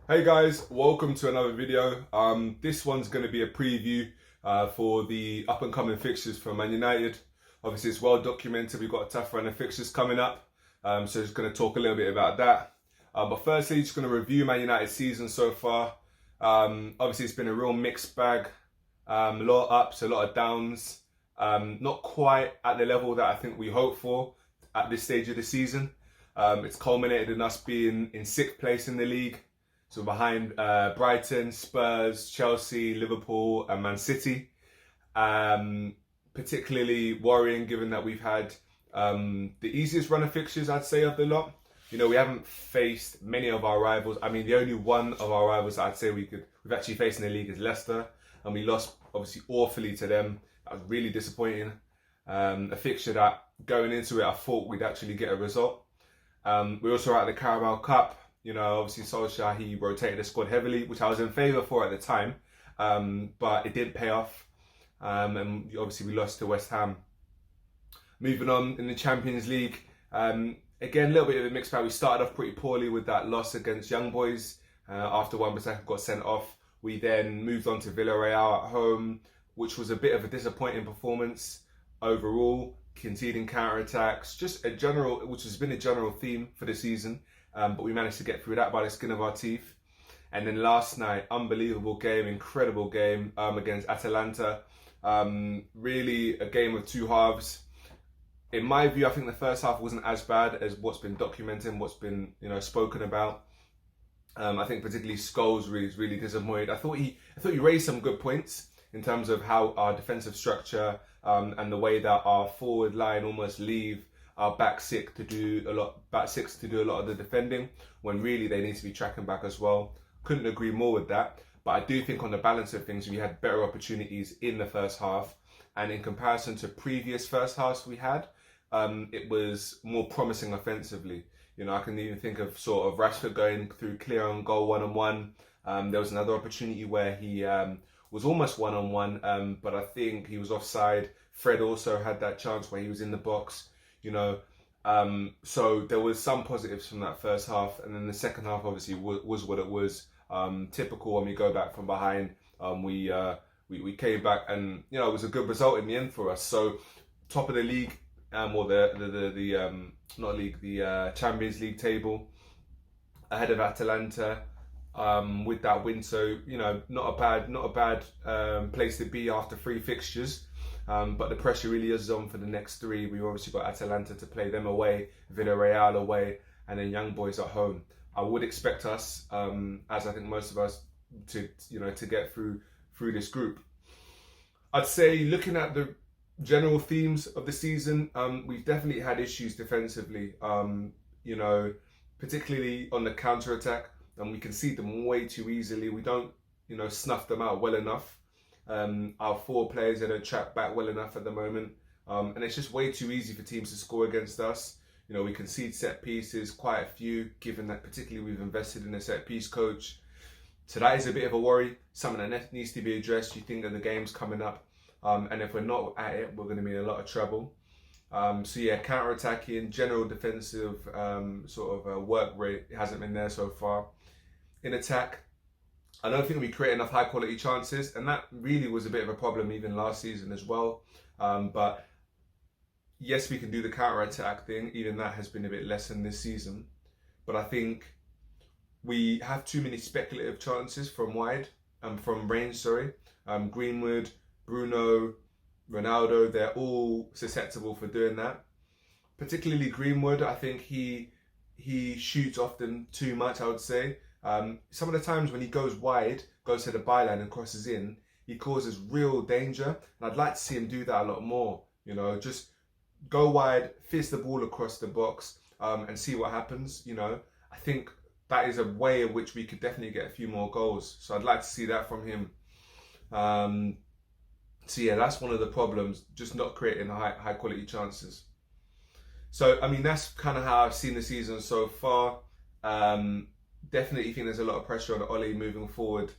Hey guys, welcome to another video. This one's going to be a preview for the up and coming fixtures for Man United. Obviously it's well documented, we've got a tough run of fixtures coming up, so just going to talk a little bit about that. But firstly, just going to review Man United's season so far. Obviously it's been a real mixed bag, a lot of ups, a lot of downs, not quite at the level that I think we hoped for at this stage of the season. It's culminated in us being in 6th place in the league. So behind Brighton, Spurs, Chelsea, Liverpool and Man City. Particularly worrying given that we've had the easiest run of fixtures, I'd say, of the lot. You know, we haven't faced many of our rivals. I mean, the only one of our rivals that I'd say we've actually faced in the league is Leicester. And we lost, obviously, awfully to them. That was really disappointing. A fixture that, going into it, I thought we'd actually get a result. We also were at the Carabao Cup. You know, obviously Solskjaer, he rotated the squad heavily, which I was in favour for at the time, but it didn't pay off, and obviously we lost to West Ham. Moving on in the Champions League, again, a little bit of a mixed bag. We started off pretty poorly with that loss against Young Boys after Wan-Bissaka got sent off. We then moved on to Villarreal at home, which was a bit of a disappointing performance overall, conceding counter-attacks, just a general, which has been a general theme for the season. But we managed to get through that by the skin of our teeth. And then last night, unbelievable game, incredible game against Atalanta. Really a game of two halves. In my view, I think the first half wasn't as bad as what's been documented, what's been spoken about. I think particularly Scholes really disappointed. I thought he raised some good points in terms of how our defensive structure and the way that our forward line almost leave our back six to do a lot of the defending, when really they need to be tracking back as well. Couldn't agree more with that. But I do think on the balance of things, we had better opportunities in the first half, and in comparison to previous first halves we had, it was more promising offensively. You know, I can even think of sort of Rashford going through clear on goal 1-on-1. There was another opportunity where he was almost 1-on-1, but I think he was offside. Fred also had that chance where he was in the box. You know, so there was some positives from that first half, and then the second half obviously was what it was. Typical when we go back from behind, we came back, and it was a good result in the end for us. So top of the league, or the not league, the Champions League table, ahead of Atalanta, with that win. So not a bad place to be after 3 fixtures. But the pressure really is on for the next 3. We've obviously got Atalanta to play them away, Villarreal away, and then Young Boys at home. I would expect us, as I think most of us, to get through this group. I'd say, looking at the general themes of the season, we've definitely had issues defensively. Particularly on the counter attack, and we concede them way too easily. We don't, snuff them out well enough. Our 4 players, they don't track back well enough at the moment, and it's just way too easy for teams to score against us. We concede set pieces, quite a few, given that particularly we've invested in a set piece coach. So that is a bit of a worry, something that needs to be addressed. You think of the games coming up, and if we're not at it, we're going to be in a lot of trouble. So yeah, counter-attacking, general defensive work rate hasn't been there so far. In attack, I don't think we create enough high quality chances, and that really was a bit of a problem even last season as well. But yes, we can do the counter attack thing. Even that has been a bit less than this season. But I think we have too many speculative chances from wide, from range. Sorry, Greenwood, Bruno, Ronaldo, they're all susceptible for doing that. Particularly Greenwood, I think he shoots often too much, I would say. Some of the times when he goes wide, goes to the byline and crosses in, he causes real danger, and I'd like to see him do that a lot more. Just go wide, fizz the ball across the box, and see what happens. I think that is a way in which we could definitely get a few more goals, so I'd like to see that from him. So yeah, that's one of the problems, just not creating high quality chances. So I mean, that's kind of how I've seen the season so far. Definitely think there's a lot of pressure on Ole moving forward.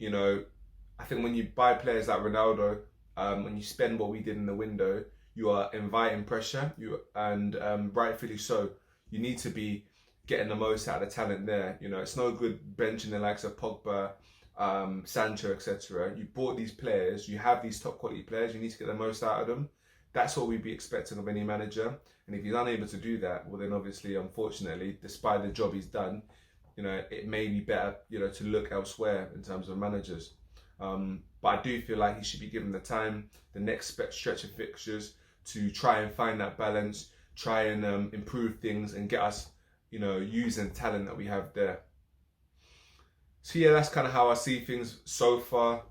I think when you buy players like Ronaldo, when you spend what we did in the window, you are inviting pressure, and rightfully so. You need to be getting the most out of the talent there. You know, it's no good benching the likes of Pogba, Sancho, etc. You bought these players, you have these top quality players, you need to get the most out of them. That's what we'd be expecting of any manager. And if he's unable to do that, well then obviously, unfortunately, despite the job he's done, you know, it may be better, you know, to look elsewhere in terms of managers. But I do feel like he should be given the time, the next stretch of fixtures, to try and find that balance, try and improve things and get us, you know, using talent that we have there. So yeah, that's kind of how I see things so far.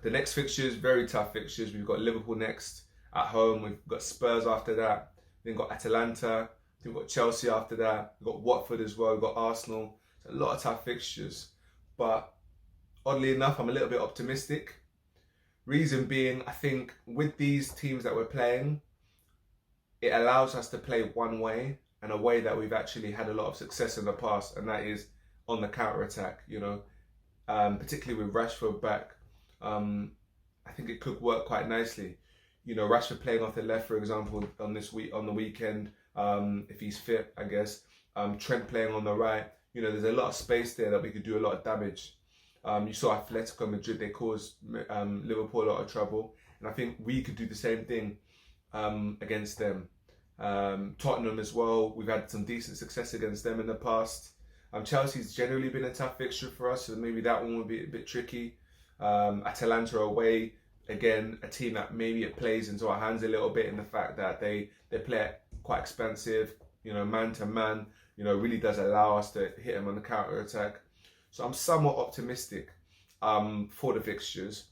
The next fixtures, very tough fixtures. We've got Liverpool next at home. We've got Spurs after that. Then got Atalanta. Then we've got Chelsea after that. We've got Watford as well. We've got Arsenal. So a lot of tough fixtures. But oddly enough, I'm a little bit optimistic. Reason being, I think with these teams that we're playing, it allows us to play one way, and a way that we've actually had a lot of success in the past, and that is on the counter-attack, you know, particularly with Rashford back. I think it could work quite nicely. You know, Rashford playing off the left, for example, on the weekend, if he's fit, I guess. Trent playing on the right. You know, there's a lot of space there that we could do a lot of damage. You saw Atletico Madrid, they caused Liverpool a lot of trouble. And I think we could do the same thing against them. Tottenham as well, we've had some decent success against them in the past. Chelsea's generally been a tough fixture for us, so maybe that one will be a bit tricky. Atalanta away, again, a team that maybe it plays into our hands a little bit in the fact that they play quite expansive, you know, man to man, you know, really does allow us to hit them on the counter attack. So I'm somewhat optimistic for the fixtures.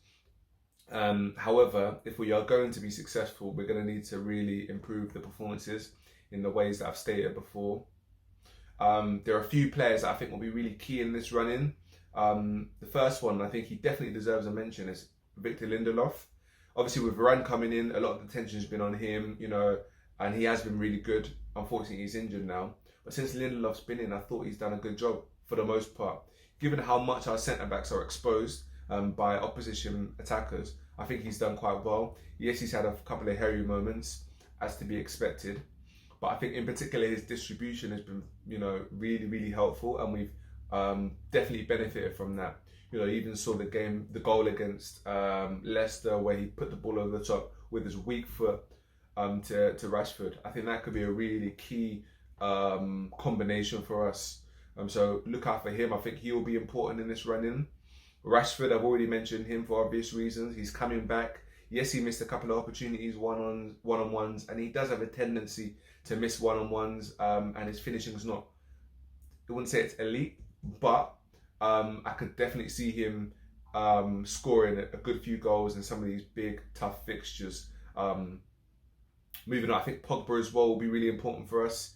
However, if we are going to be successful, we're going to need to really improve the performances in the ways that I've stated before. There are a few players that I think will be really key in this run-in. The first one, I think he definitely deserves a mention, is Victor Lindelof. Obviously, with Varane coming in, a lot of the tension has been on him, you know, and he has been really good. Unfortunately, he's injured now. But since Lindelof's been in, I thought he's done a good job for the most part. Given how much our centre-backs are exposed by opposition attackers, I think he's done quite well. Yes, he's had a couple of hairy moments, as to be expected. But I think in particular his distribution has been, you know, really, really helpful, and we've definitely benefited from that. You know, even saw the goal against Leicester, where he put the ball over the top with his weak foot to Rashford. I think that could be a really key combination for us. So look out for him. I think he will be important in this run-in. Rashford, I've already mentioned him for obvious reasons. He's coming back. Yes, he missed a couple of opportunities, one-on-ones, and he does have a tendency to miss one-on-ones, and his finishing is not, I wouldn't say it's elite, but I could definitely see him scoring a good few goals in some of these big, tough fixtures. Moving on, I think Pogba as well will be really important for us.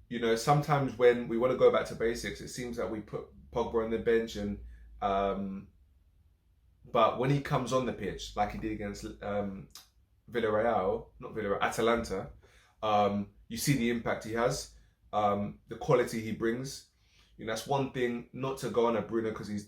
You know, sometimes when we want to go back to basics, it seems that we put Pogba on the bench, and but when he comes on the pitch, like he did against Atalanta, you see the impact he has, the quality he brings. You know, that's one thing, not to go on at Bruno because he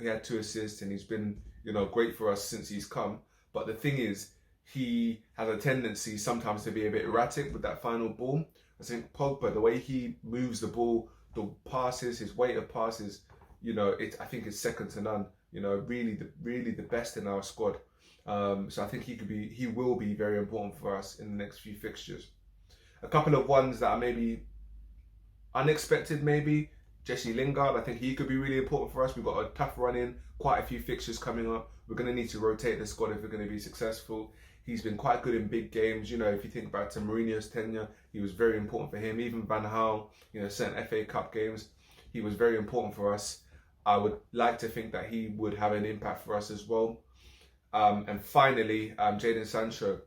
had 2 assists and he's been, you know, great for us since he's come. But the thing is, he has a tendency sometimes to be a bit erratic with that final ball. I think Pogba, the way he moves the ball, the passes, his weight of passes, you know, I think it's second to none. You know, really the best in our squad. So I think he will be very important for us in the next few fixtures. A couple of ones that are maybe unexpected, maybe Jesse Lingard. I think he could be really important for us. We've got a tough run in, quite a few fixtures coming up. We're going to need to rotate the squad if we're going to be successful. He's been quite good in big games. You know, if you think back to Mourinho's tenure, he was very important for him. Even Van Gaal, you know, certain FA Cup games, he was very important for us. I would like to think that he would have an impact for us as well. And finally, Jadon Sancho.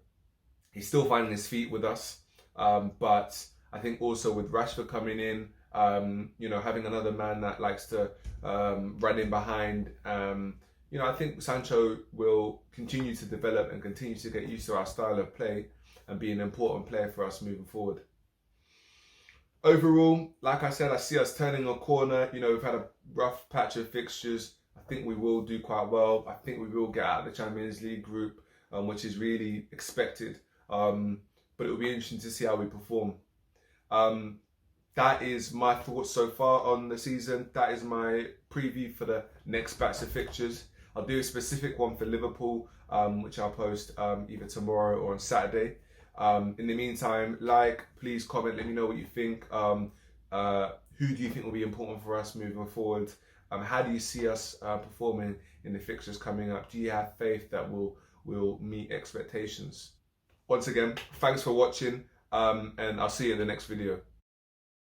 He's still finding his feet with us. But I think also with Rashford coming in, you know, having another man that likes to run in behind, you know, I think Sancho will continue to develop and continue to get used to our style of play and be an important player for us moving forward. Overall, like I said, I see us turning a corner. You know, we've had a rough patch of fixtures. I think we will do quite well. I think we will get out of the Champions League group, which is really expected. But it will be interesting to see how we perform. that is my thoughts so far on the season. That is my preview for the next batch of fixtures. I'll do a specific one for Liverpool, which I'll post either tomorrow or on Saturday. In the meantime, please comment, let me know what you think. Who do you think will be important for us moving forward? How do you see us performing in the fixtures coming up? Do you have faith that we'll meet expectations? Once again, thanks for watching, and I'll see you in the next video.